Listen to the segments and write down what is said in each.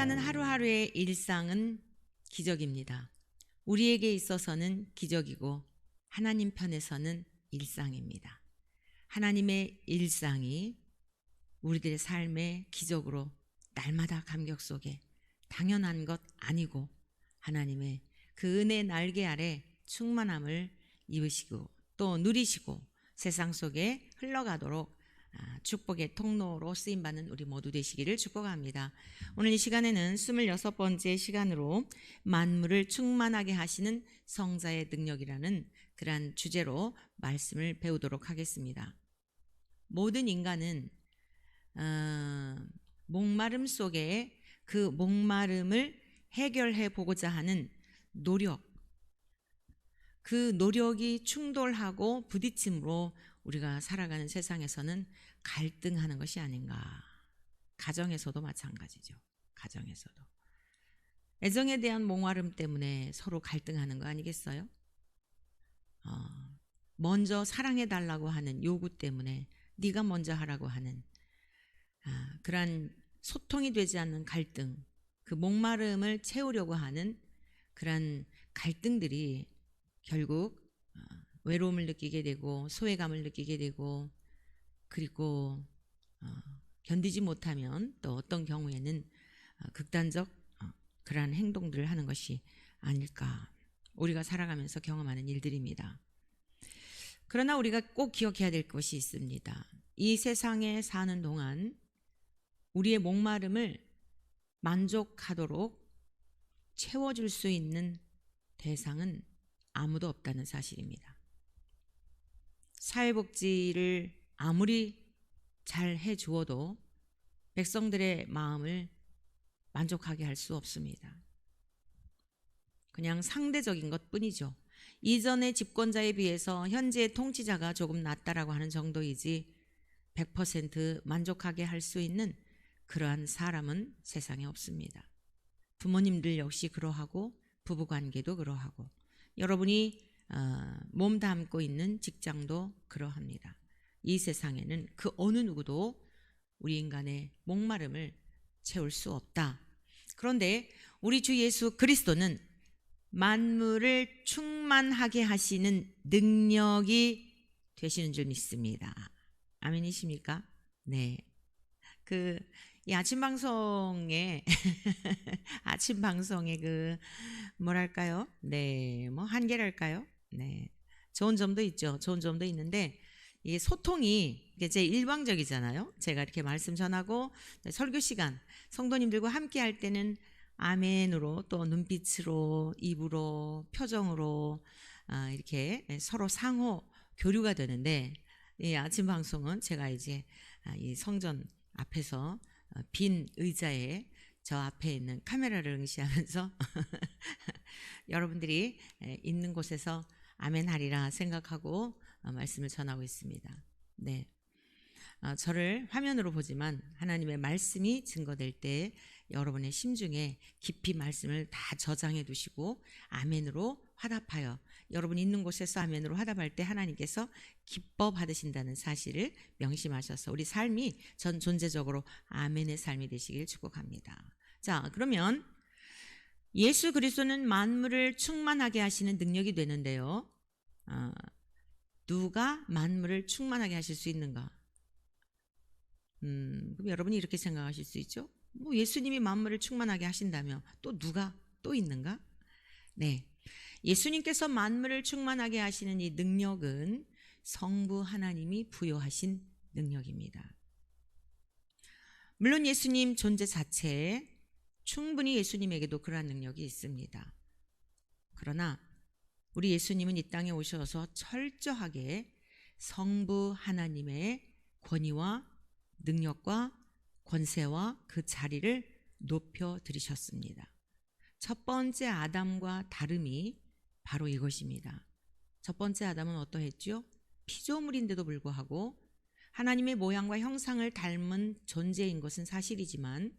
살아가는 하루하루의 일상은 기적입니다. 우리에게 있어서는 기적이고 하나님 편에서는 일상입니다. 하나님의 일상이 우리들의 삶의 기적으로 날마다 감격 속에 당연한 것 아니고 하나님의 그 은혜 날개 아래 충만함을 입으시고 또 누리시고 세상 속에 흘러가도록 축복의 통로로 쓰임받는 우리 모두 되시기를 축복합니다. 오늘 이 시간에는 26번째 시간으로 만물을 충만하게 하시는 성자의 능력이라는 그러한 주제로 말씀을 배우도록 하겠습니다. 모든 인간은 목마름 속에 그 목마름을 해결해 보고자 하는 노력, 그 노력이 충돌하고 부딪힘으로 우리가 살아가는 세상에서는 갈등하는 것이 아닌가. 가정에서도 마찬가지죠. 가정에서도. 애정에 대한 목마름 때문에 서로 갈등하는 거 아니겠어요? 먼저 사랑해달라고 하는 요구 때문에 네가 먼저 하라고 하는 그러한 소통이 되지 않는 갈등, 그 목마름을 채우려고 하는 그러한 갈등들이 결국 외로움을 느끼게 되고 소외감을 느끼게 되고 그리고 견디지 못하면 또 어떤 경우에는 극단적 그러한 행동들을 하는 것이 아닐까. 우리가 살아가면서 경험하는 일들입니다. 그러나 우리가 꼭 기억해야 될 것이 있습니다. 이 세상에 사는 동안 우리의 목마름을 만족하도록 채워줄 수 있는 대상은 아무도 없다는 사실입니다. 사회복지를 아무리 잘 해주어도 백성들의 마음을 만족하게 할 수 없습니다. 그냥 상대적인 것 뿐이죠. 이전의 집권자에 비해서 현재의 통치자가 조금 낫다라고 하는 정도이지 100% 만족하게 할 수 있는 그러한 사람은 세상에 없습니다. 부모님들 역시 그러하고 부부관계도 그러하고 여러분이 몸 담고 있는 직장도 그러합니다. 이 세상에는 그 어느 누구도 우리 인간의 목마름을 채울 수 없다. 그런데 우리 주 예수 그리스도는 만물을 충만하게 하시는 능력이 되시는 줄 믿습니다. 아멘이십니까? 네. 이 아침 방송에 아침 방송에 뭐랄까요? 네, 뭐 한계랄까요? 네, 좋은 점도 있죠. 좋은 점도 있는데 이게 소통이 이제 일방적이잖아요. 제가 이렇게 말씀 전하고 설교 시간 성도님들과 함께 할 때는 아멘으로 또 눈빛으로 입으로 표정으로 이렇게 서로 상호 교류가 되는데 이 아침 방송은 제가 이제 이 성전 앞에서 빈 의자에 저 앞에 있는 카메라를 응시하면서 여러분들이 있는 곳에서 아멘 하리라 생각하고 말씀을 전하고 있습니다. 네, 저를 화면으로 보지만 하나님의 말씀이 증거될 때 여러분의 심중에 깊이 말씀을 다 저장해 두시고 아멘으로 화답하여 여러분 있는 곳에서 아멘으로 화답할 때 하나님께서 기뻐 받으신다는 사실을 명심하셔서 우리 삶이 전 존재적으로 아멘의 삶이 되시길 축복합니다. 자, 그러면 예수 그리스도는 만물을 충만하게 하시는 능력이 되는데요. 누가 만물을 충만하게 하실 수 있는가? 그럼 여러분이 이렇게 생각하실 수 있죠. 뭐 예수님이 만물을 충만하게 하신다며 또 누가 또 있는가? 네, 예수님께서 만물을 충만하게 하시는 이 능력은 성부 하나님이 부여하신 능력입니다. 물론 예수님 존재 자체에 충분히 예수님에게도 그러한 능력이 있습니다. 그러나 우리 예수님은 이 땅에 오셔서 철저하게 성부 하나님의 권위와 능력과 권세와 그 자리를 높여드리셨습니다. 첫 번째 아담과 다름이 바로 이것입니다. 첫 번째 아담은 어떠했죠? 피조물인데도 불구하고 하나님의 모양과 형상을 닮은 존재인 것은 사실이지만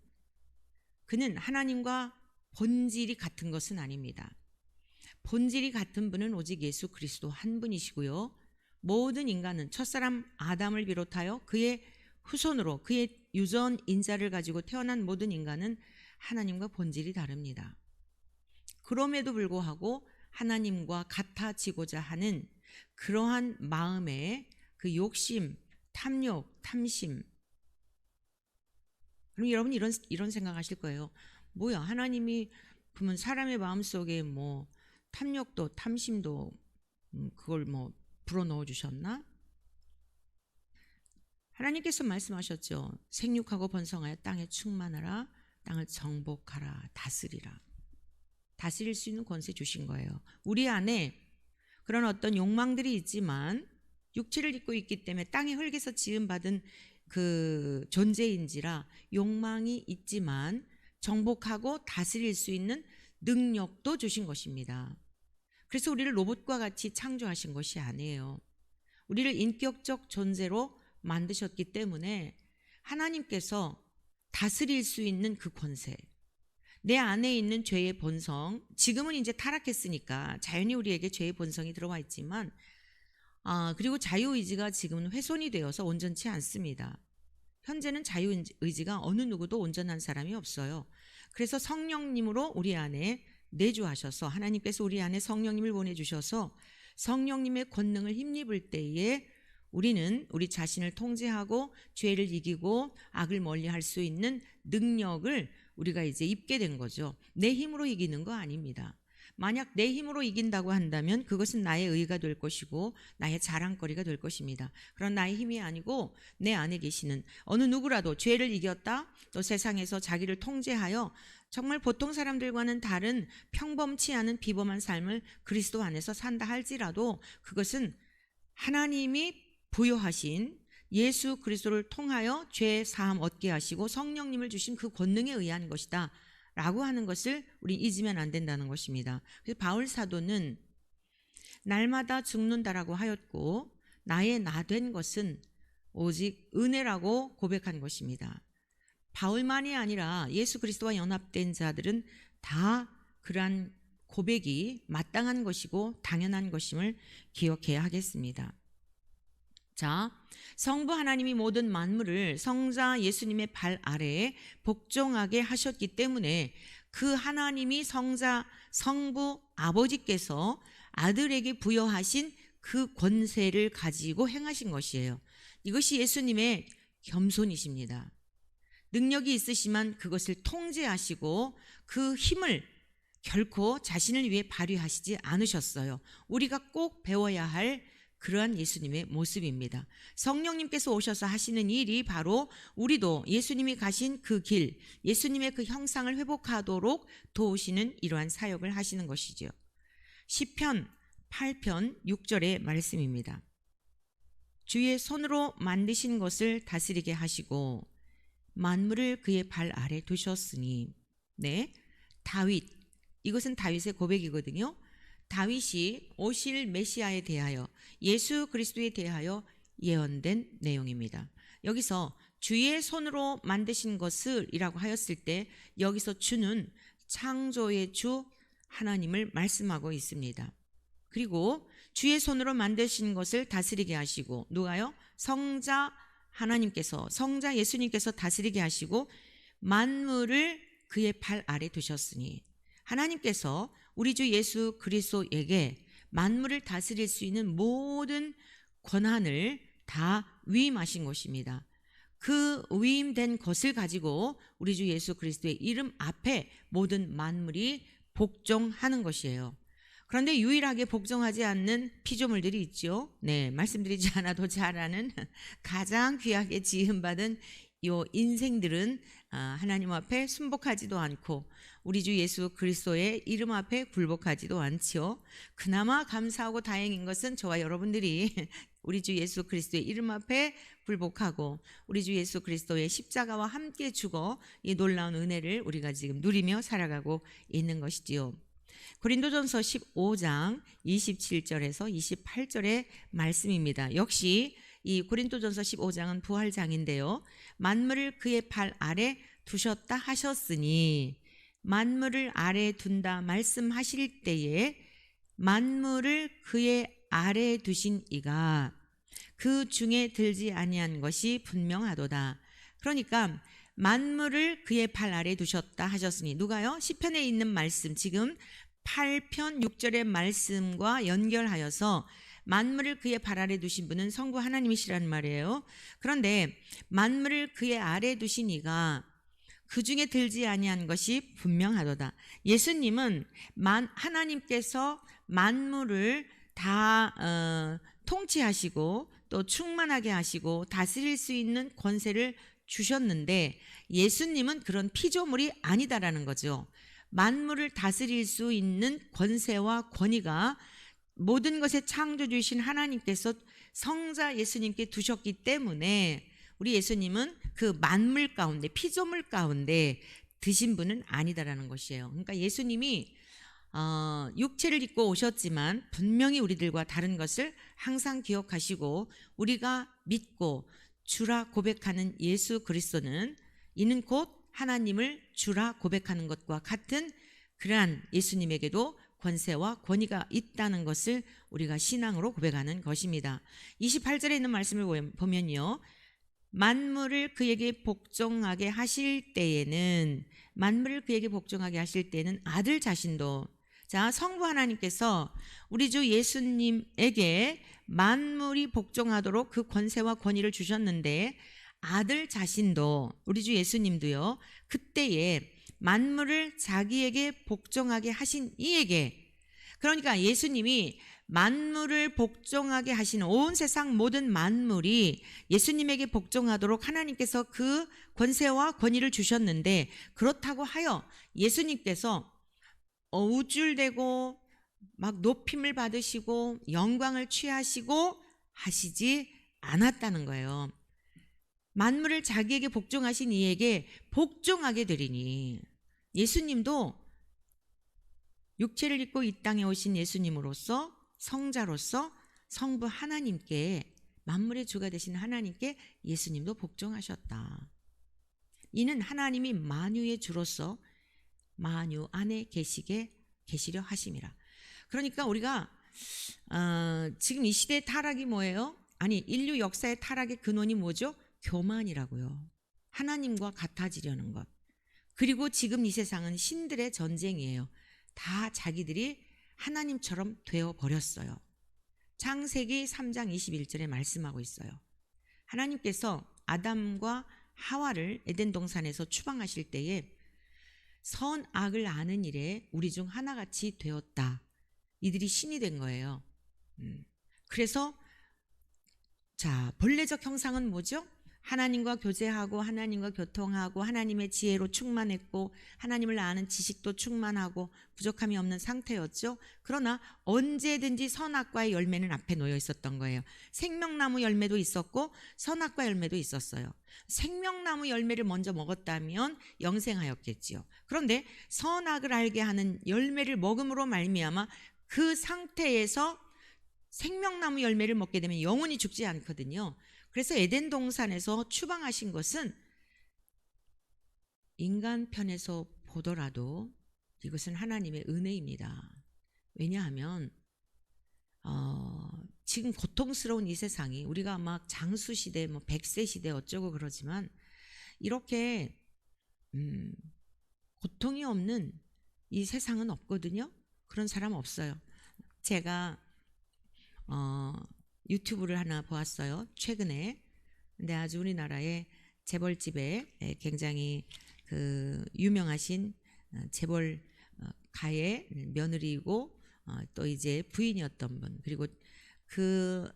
그는 하나님과 본질이 같은 것은 아닙니다. 본질이 같은 분은 오직 예수 그리스도 한 분이시고요. 모든 인간은 첫사람 아담을 비롯하여 그의 후손으로 그의 유전 인자를 가지고 태어난 모든 인간은 하나님과 본질이 다릅니다. 그럼에도 불구하고 하나님과 같아지고자 하는 그러한 마음의 그 욕심, 탐욕, 탐심. 그럼 여러분 이런 생각하실 거예요. 뭐야, 하나님이 그러면 사람의 마음속에 뭐 탐욕도 탐심도 그걸 뭐 불어넣어 주셨나? 하나님께서 말씀하셨죠. 생육하고 번성하여 땅에 충만하라, 땅을 정복하라, 다스리라. 다스릴 수 있는 권세 주신 거예요. 우리 안에 그런 어떤 욕망들이 있지만 육체를 입고 있기 때문에 땅의 흙에서 지음받은 그 존재인지라 욕망이 있지만 정복하고 다스릴 수 있는 능력도 주신 것입니다. 그래서 우리를 로봇과 같이 창조하신 것이 아니에요. 우리를 인격적 존재로 만드셨기 때문에 하나님께서 다스릴 수 있는 그 권세, 내 안에 있는 죄의 본성, 지금은 이제 타락했으니까 자연히 우리에게 죄의 본성이 들어와 있지만 그리고 자유의지가 지금은 훼손이 되어서 온전치 않습니다. 현재는 자유의지가 어느 누구도 온전한 사람이 없어요. 그래서 성령님으로 우리 안에 내주하셔서 하나님께서 우리 안에 성령님을 보내주셔서 성령님의 권능을 힘입을 때에 우리는 우리 자신을 통제하고 죄를 이기고 악을 멀리할 수 있는 능력을 우리가 이제 입게 된 거죠. 내 힘으로 이기는 거 아닙니다. 만약 내 힘으로 이긴다고 한다면 그것은 나의 의가 될 것이고 나의 자랑거리가 될 것입니다. 그런 나의 힘이 아니고 내 안에 계시는 어느 누구라도 죄를 이겼다, 또 세상에서 자기를 통제하여 정말 보통 사람들과는 다른 평범치 않은 비범한 삶을 그리스도 안에서 산다 할지라도 그것은 하나님이 부여하신 예수 그리스도를 통하여 죄 사함 얻게 하시고 성령님을 주신 그 권능에 의한 것이다 라고 하는 것을 우리 잊으면 안 된다는 것입니다. 그래서 바울 사도는 날마다 죽는다라고 하였고 나의 나 된 것은 오직 은혜라고 고백한 것입니다. 바울만이 아니라 예수 그리스도와 연합된 자들은 다 그러한 고백이 마땅한 것이고 당연한 것임을 기억해야 하겠습니다. 자, 성부 하나님이 모든 만물을 성자 예수님의 발 아래에 복종하게 하셨기 때문에 그 하나님이 성부 아버지께서 아들에게 부여하신 그 권세를 가지고 행하신 것이에요. 이것이 예수님의 겸손이십니다. 능력이 있으시만 그것을 통제하시고 그 힘을 결코 자신을 위해 발휘하시지 않으셨어요. 우리가 꼭 배워야 할 그러한 예수님의 모습입니다. 성령님께서 오셔서 하시는 일이 바로 우리도 예수님이 가신 그 길, 예수님의 그 형상을 회복하도록 도우시는 이러한 사역을 하시는 것이죠. 시편 8편 6절의 말씀입니다. 주의 손으로 만드신 것을 다스리게 하시고 만물을 그의 발 아래 두셨으니. 네, 다윗, 이것은 다윗의 고백이거든요. 다윗이 오실 메시아에 대하여 예수 그리스도에 대하여 예언된 내용입니다. 여기서 주의 손으로 만드신 것을 이라고 하였을 때 여기서 주는 창조의 주 하나님을 말씀하고 있습니다. 그리고 주의 손으로 만드신 것을 다스리게 하시고 누가요? 성자 하나님께서, 성자 예수님께서 다스리게 하시고 만물을 그의 발 아래 두셨으니 하나님께서 우리 주 예수 그리스도에게 만물을 다스릴 수 있는 모든 권한을 다 위임하신 것입니다. 그 위임된 것을 가지고 우리 주 예수 그리스도의 이름 앞에 모든 만물이 복종하는 것이에요. 그런데 유일하게 복종하지 않는 피조물들이 있죠. 네, 말씀드리지 않아도 잘 아는 가장 귀하게 지음받은 이 인생들은 하나님 앞에 순복하지도 않고 우리 주 예수 그리스도의 이름 앞에 굴복하지도 않지요. 그나마 감사하고 다행인 것은 저와 여러분들이 우리 주 예수 그리스도의 이름 앞에 굴복하고 우리 주 예수 그리스도의 십자가와 함께 죽어 이 놀라운 은혜를 우리가 지금 누리며 살아가고 있는 것이지요. 고린도전서 15장 27절에서 28절의 말씀입니다. 역시 이 고린도전서 15장은 부활장인데요. 만물을 그의 발 아래 두셨다 하셨으니 만물을 아래 둔다 말씀하실 때에 만물을 그의 아래 두신 이가 그 중에 들지 아니한 것이 분명하도다. 그러니까 만물을 그의 발 아래 두셨다 하셨으니 누가요? 시편에 있는 말씀 지금 8편 6절의 말씀과 연결하여서 만물을 그의 발 아래 두신 분은 성부 하나님이시라는 말이에요. 그런데 만물을 그의 아래 두신 이가 그 중에 들지 아니한 것이 분명하도다. 예수님은 하나님께서 만물을 다 통치하시고 또 충만하게 하시고 다스릴 수 있는 권세를 주셨는데 예수님은 그런 피조물이 아니다라는 거죠. 만물을 다스릴 수 있는 권세와 권위가 모든 것의 창조주이신 하나님께서 성자 예수님께 두셨기 때문에 우리 예수님은 그 만물 가운데 피조물 가운데 드신 분은 아니다라는 것이에요. 그러니까 예수님이 육체를 입고 오셨지만 분명히 우리들과 다른 것을 항상 기억하시고 우리가 믿고 주라 고백하는 예수 그리스도는 이는 곧 하나님을 주라 고백하는 것과 같은 그러한 예수님에게도 권세와 권위가 있다는 것을 우리가 신앙으로 고백하는 것입니다. 28절에 있는 말씀을 보면요. 만물을 그에게 복종하게 하실 때에는 아들 자신도 자 성부 하나님께서 우리 주 예수님에게 만물이 복종하도록 그 권세와 권위를 주셨는데 아들 자신도 우리 주 예수님도요. 그때에 만물을 자기에게 복종하게 하신 이에게 그러니까 예수님이 만물을 복종하게 하신 온 세상 모든 만물이 예수님에게 복종하도록 하나님께서 그 권세와 권위를 주셨는데 그렇다고 하여 예수님께서 우쭐대고 막 높임을 받으시고 영광을 취하시고 하시지 않았다는 거예요. 만물을 자기에게 복종하신 이에게 복종하게 되리니 예수님도 육체를 입고 이 땅에 오신 예수님으로서 성자로서 성부 하나님께 만물의 주가 되신 하나님께 예수님도 복종하셨다. 이는 하나님이 만유의 주로서 만유 안에 계시려 하심이라. 그러니까 우리가 지금 이 시대의 타락이 뭐예요? 아니 인류 역사의 타락의 근원이 뭐죠? 교만이라고요. 하나님과 같아지려는 것. 그리고 지금 이 세상은 신들의 전쟁이에요. 다 자기들이 하나님처럼 되어버렸어요. 창세기 3장 21절에 말씀하고 있어요. 하나님께서 아담과 하와를 에덴 동산에서 추방하실 때에 선악을 아는 일에 우리 중 하나같이 되었다. 이들이 신이 된 거예요. 그래서 자 본래적 형상은 뭐죠? 하나님과 교제하고 하나님과 교통하고 하나님의 지혜로 충만했고 하나님을 아는 지식도 충만하고 부족함이 없는 상태였죠. 그러나 언제든지 선악과의 열매는 앞에 놓여 있었던 거예요. 생명나무 열매도 있었고 선악과 열매도 있었어요. 생명나무 열매를 먼저 먹었다면 영생하였겠지요. 그런데 선악을 알게 하는 열매를 먹음으로 말미암아 그 상태에서 생명나무 열매를 먹게 되면 영원히 죽지 않거든요. 그래서 에덴 동산에서 추방하신 것은 인간 편에서 보더라도 이것은 하나님의 은혜입니다. 왜냐하면 지금 고통스러운 이 세상이 우리가 막 장수시대, 100세 시대 어쩌고 그러지만 이렇게 고통이 없는 이 세상은 없거든요. 그런 사람 없어요. 제가 유튜브를 하나 보았어요. 최근에. 근데 아주 우리나라의 재벌집에 굉장히 그 유명하신 재벌 가의 며느리이고 또 이제 부인이었던 분 그리고 그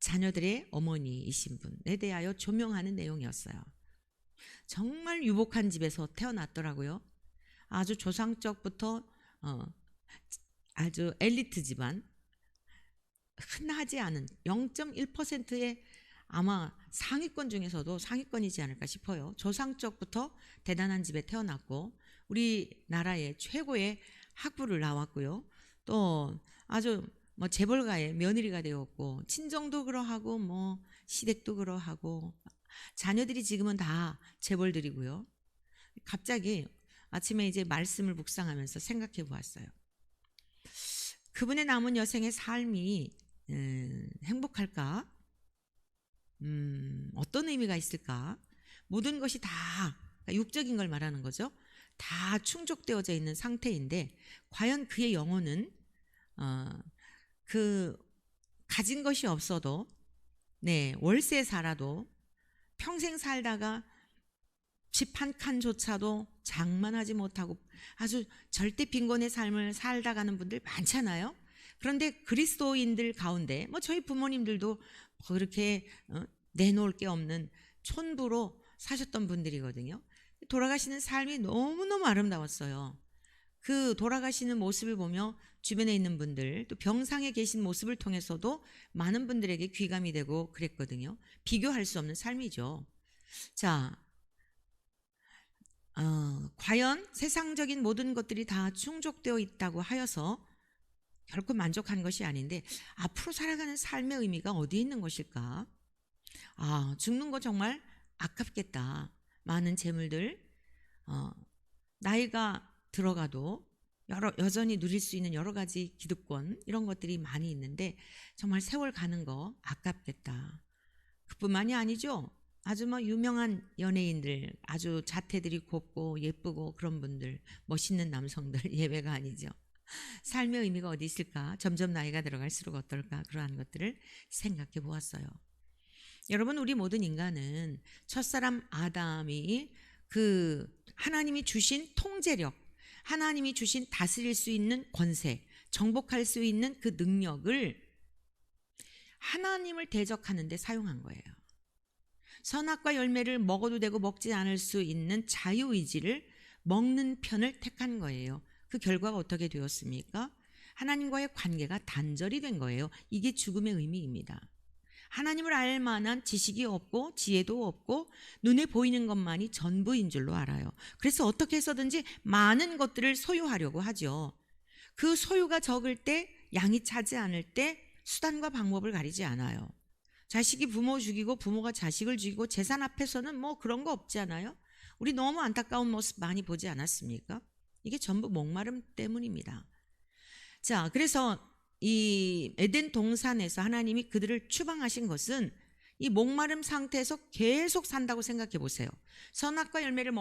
자녀들의 어머니이신 분에 대하여 조명하는 내용이었어요. 정말 유복한 집에서 태어났더라고요. 아주 조상적부터 아주 엘리트 집안 흔하지 않은 0.1%의 아마 상위권 중에서도 상위권이지 않을까 싶어요. 조상적부터 대단한 집에 태어났고 우리나라의 최고의 학부를 나왔고요. 또 아주 재벌가의 며느리가 되었고 친정도 그러하고 시댁도 그러하고 자녀들이 지금은 다 재벌들이고요. 갑자기 아침에 이제 말씀을 묵상하면서 생각해 보았어요. 그분의 남은 여생의 삶이 행복할까? 어떤 의미가 있을까? 모든 것이 다 그러니까 육적인 걸 말하는 거죠. 다 충족되어져 있는 상태인데 과연 그의 영혼은 그 가진 것이 없어도 월세 살아도 평생 살다가 집 한 칸조차도 장만하지 못하고 아주 절대 빈곤의 삶을 살다 가는 분들 많잖아요. 그런데 그리스도인들 가운데 저희 부모님들도 그렇게 내놓을 게 없는 촌부로 사셨던 분들이거든요. 돌아가시는 삶이 너무너무 아름다웠어요. 그 돌아가시는 모습을 보며 주변에 있는 분들 또 병상에 계신 모습을 통해서도 많은 분들에게 귀감이 되고 그랬거든요. 비교할 수 없는 삶이죠. 자, 과연 세상적인 모든 것들이 다 충족되어 있다고 하여서 결코 만족한 것이 아닌데 앞으로 살아가는 삶의 의미가 어디에 있는 것일까? 죽는 거 정말 아깝겠다. 많은 재물들 나이가 들어가도 여전히 누릴 수 있는 여러 가지 기득권 이런 것들이 많이 있는데 정말 세월 가는 거 아깝겠다. 그뿐만이 아니죠. 아주 유명한 연예인들, 아주 자태들이 곱고 예쁘고 그런 분들, 멋있는 남성들 예외가 아니죠. 삶의 의미가 어디 있을까? 점점 나이가 들어갈수록 어떨까? 그러한 것들을 생각해 보았어요. 여러분, 우리 모든 인간은 첫사람 아담이 그 하나님이 주신 통제력, 하나님이 주신 다스릴 수 있는 권세, 정복할 수 있는 그 능력을 하나님을 대적하는 데 사용한 거예요. 선악과 열매를 먹어도 되고 먹지 않을 수 있는 자유의지를 먹는 편을 택한 거예요. 그 결과가 어떻게 되었습니까? 하나님과의 관계가 단절이 된 거예요. 이게 죽음의 의미입니다. 하나님을 알 만한 지식이 없고 지혜도 없고 눈에 보이는 것만이 전부인 줄로 알아요. 그래서 어떻게 해서든지 많은 것들을 소유하려고 하죠. 그 소유가 적을 때, 양이 차지 않을 때 수단과 방법을 가리지 않아요. 자식이 부모 죽이고 부모가 자식을 죽이고 재산 앞에서는 그런 거 없지 않아요? 우리 너무 안타까운 모습 많이 보지 않았습니까? 이게 전부 목마름 때문입니다. 자, 그래서 이 에덴 동산에서 하나님이 그들을 추방하신 것은 이 목마름 상태에서 계속 산다고 생각해 보세요. 선악과 열매를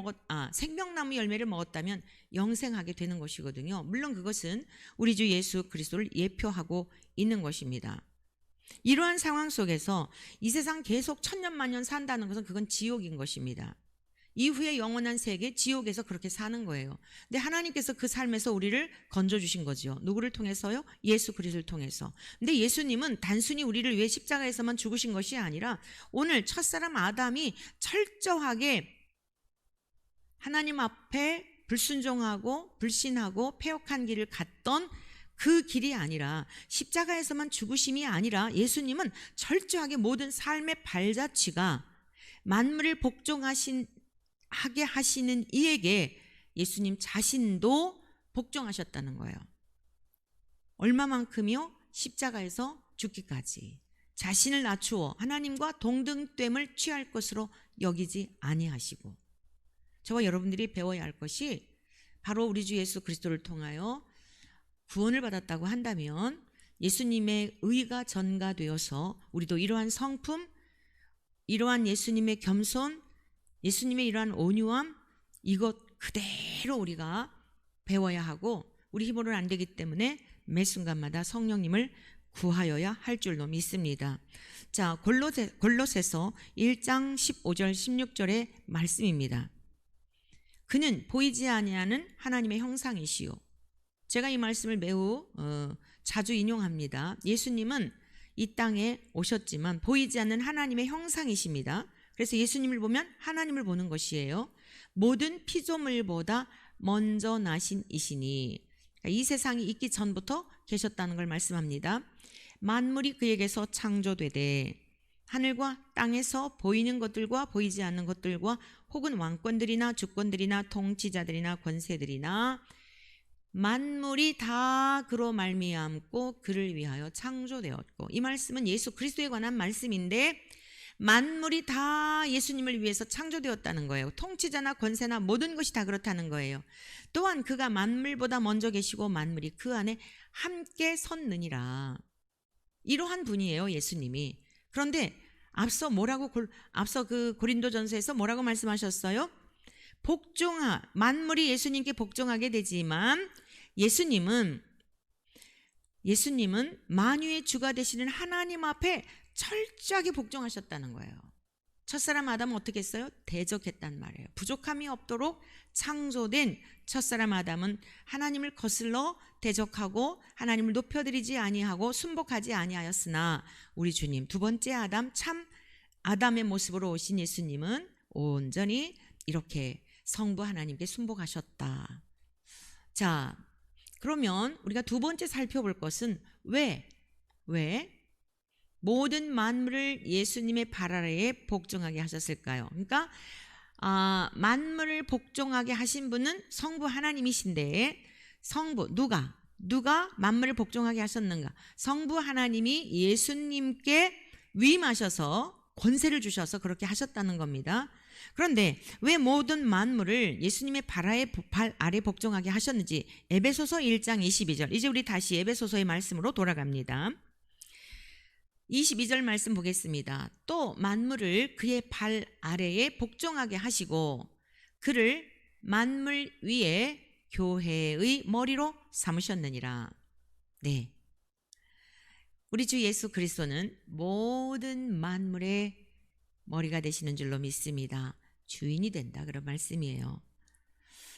생명나무 열매를 먹었다면 영생하게 되는 것이거든요. 물론 그것은 우리 주 예수 그리스도를 예표하고 있는 것입니다. 이러한 상황 속에서 이 세상 계속 천년만년 산다는 것은 그건 지옥인 것입니다. 이후에 영원한 세계 지옥에서 그렇게 사는 거예요. 근데 하나님께서 그 삶에서 우리를 건져주신 거죠. 누구를 통해서요? 예수 그리스도를 통해서. 근데 예수님은 단순히 우리를 위해 십자가에서만 죽으신 것이 아니라 오늘 첫사람 아담이 철저하게 하나님 앞에 불순종하고 불신하고 패역한 길을 갔던 그 길이 아니라 십자가에서만 죽으심이 아니라 예수님은 철저하게 모든 삶의 발자취가 만물을 복종하게 하시는 이에게 예수님 자신도 복종하셨다는 거예요. 얼마만큼이요? 십자가에서 죽기까지 자신을 낮추어 하나님과 동등됨을 취할 것으로 여기지 아니하시고, 저와 여러분들이 배워야 할 것이 바로 우리 주 예수 그리스도를 통하여 구원을 받았다고 한다면 예수님의 의가 전가되어서 우리도 이러한 성품, 이러한 예수님의 겸손, 예수님의 이러한 온유함, 이것 그대로 우리가 배워야 하고 우리 힘으로는 안 되기 때문에 매 순간마다 성령님을 구하여야 할 줄로 믿습니다. 자, 골로새서 1장 15절 16절의 말씀입니다. 그는 보이지 아니하는 하나님의 형상이시요. 제가 이 말씀을 매우 자주 인용합니다. 예수님은 이 땅에 오셨지만 보이지 않는 하나님의 형상이십니다. 그래서 예수님을 보면 하나님을 보는 것이에요. 모든 피조물보다 먼저 나신 이시니, 이 세상이 있기 전부터 계셨다는 걸 말씀합니다. 만물이 그에게서 창조되되 하늘과 땅에서 보이는 것들과 보이지 않는 것들과 혹은 왕권들이나 주권들이나 통치자들이나 권세들이나 만물이 다 그로 말미암고 그를 위하여 창조되었고, 이 말씀은 예수 그리스도에 관한 말씀인데 만물이 다 예수님을 위해서 창조되었다는 거예요. 통치자나 권세나 모든 것이 다 그렇다는 거예요. 또한 그가 만물보다 먼저 계시고 만물이 그 안에 함께 섰느니라. 이러한 분이에요, 예수님이. 그런데 앞서 그 고린도전서에서 뭐라고 말씀하셨어요? 만물이 예수님께 복종하게 되지만 예수님은 만유의 주가 되시는 하나님 앞에 철저하게 복종하셨다는 거예요. 첫사람 아담은 어떻게 했어요? 대적했단 말이에요. 부족함이 없도록 창조된 첫사람 아담은 하나님을 거슬러 대적하고 하나님을 높여드리지 아니하고 순복하지 아니하였으나 우리 주님 두 번째 아담, 참 아담의 모습으로 오신 예수님은 온전히 이렇게 성부 하나님께 순복하셨다. 자, 그러면 우리가 두 번째 살펴볼 것은 왜 모든 만물을 예수님의 발 아래에 복종하게 하셨을까요? 그러니까 만물을 복종하게 하신 분은 성부 하나님이신데 누가 만물을 복종하게 하셨는가? 성부 하나님이 예수님께 위임하셔서 권세를 주셔서 그렇게 하셨다는 겁니다. 그런데 왜 모든 만물을 예수님의 발 아래 복종하게 하셨는지 에베소서 1장 22절, 이제 우리 다시 에베소서의 말씀으로 돌아갑니다. 22절 말씀 보겠습니다. 또 만물을 그의 발 아래에 복종하게 하시고 그를 만물 위에 교회의 머리로 삼으셨느니라. 네, 우리 주 예수 그리스도는 모든 만물의 머리가 되시는 줄로 믿습니다. 주인이 된다, 그런 말씀이에요.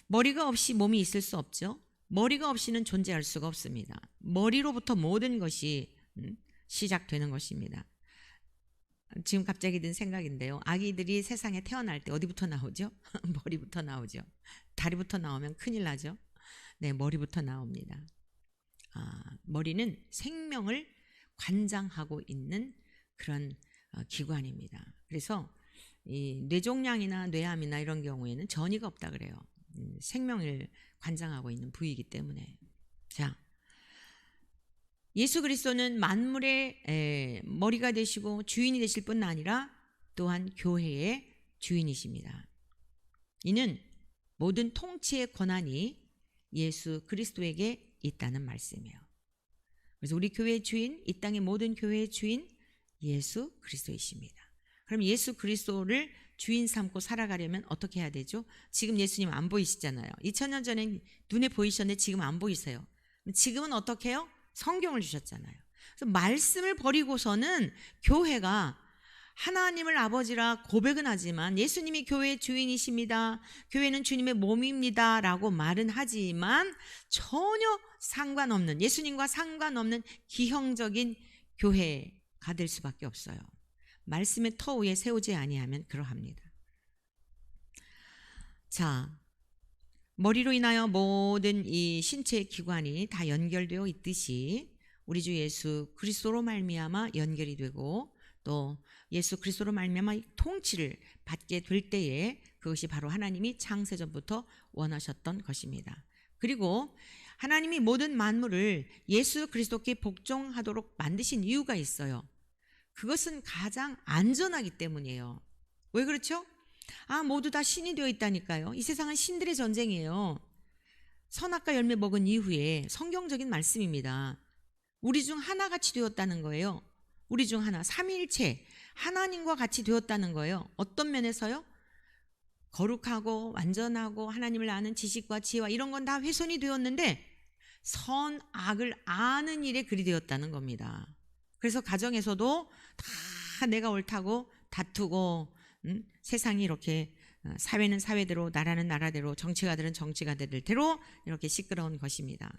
머리가 없이 몸이 있을 수 없죠. 머리가 없이는 존재할 수가 없습니다. 머리로부터 모든 것이 시작되는 것입니다. 지금 갑자기 든 생각인데요. 아기들이 세상에 태어날 때 어디부터 나오죠? 머리부터 나오죠. 다리부터 나오면 큰일 나죠. 네, 머리부터 나옵니다. 머리는 생명을 관장하고 있는 그런 기관입니다. 그래서 이 뇌종양이나 뇌암이나 이런 경우에는 전이가 없다 그래요. 생명을 관장하고 있는 부위이기 때문에. 자, 예수 그리스도는 만물의 머리가 되시고 주인이 되실 뿐 아니라 또한 교회의 주인이십니다. 이는 모든 통치의 권한이 예수 그리스도에게 있다는 말씀이에요. 그래서 우리 교회의 주인, 이 땅의 모든 교회의 주인 예수 그리스도이십니다. 그럼 예수 그리스도를 주인 삼고 살아가려면 어떻게 해야 되죠? 지금 예수님 안 보이시잖아요. 2000년 전에 눈에 보이셨는데 지금 안 보이세요. 지금은 어떻게 해요? 성경을 주셨잖아요. 그래서 말씀을 버리고서는 교회가 하나님을 아버지라 고백은 하지만 예수님이 교회의 주인이십니다, 교회는 주님의 몸입니다 라고 말은 하지만 전혀 상관없는, 예수님과 상관없는 기형적인 교회가 될 수밖에 없어요. 말씀의 터 위에 세우지 아니하면 그러합니다. 자, 머리로 인하여 모든 이 신체의 기관이 다 연결되어 있듯이 우리 주 예수 그리스도로 말미암아 연결이 되고 또 예수 그리스도로 말미암아 통치를 받게 될 때에 그것이 바로 하나님이 창세전부터 원하셨던 것입니다. 그리고 하나님이 모든 만물을 예수 그리스도께 복종하도록 만드신 이유가 있어요. 그것은 가장 안전하기 때문이에요. 왜 그렇죠? 모두 다 신이 되어 있다니까요. 이 세상은 신들의 전쟁이에요. 선악과 열매 먹은 이후에 성경적인 말씀입니다. 우리 중 하나같이 되었다는 거예요. 우리 중 하나, 삼위일체 하나님과 같이 되었다는 거예요. 어떤 면에서요? 거룩하고 완전하고 하나님을 아는 지식과 지혜와 이런 건 다 훼손이 되었는데 선악을 아는 일에 그리 되었다는 겁니다. 그래서 가정에서도 다 내가 옳다고 다투고 세상이 이렇게 사회는 사회대로 나라는 나라대로 정치가들은 정치가들대로 이렇게 시끄러운 것입니다.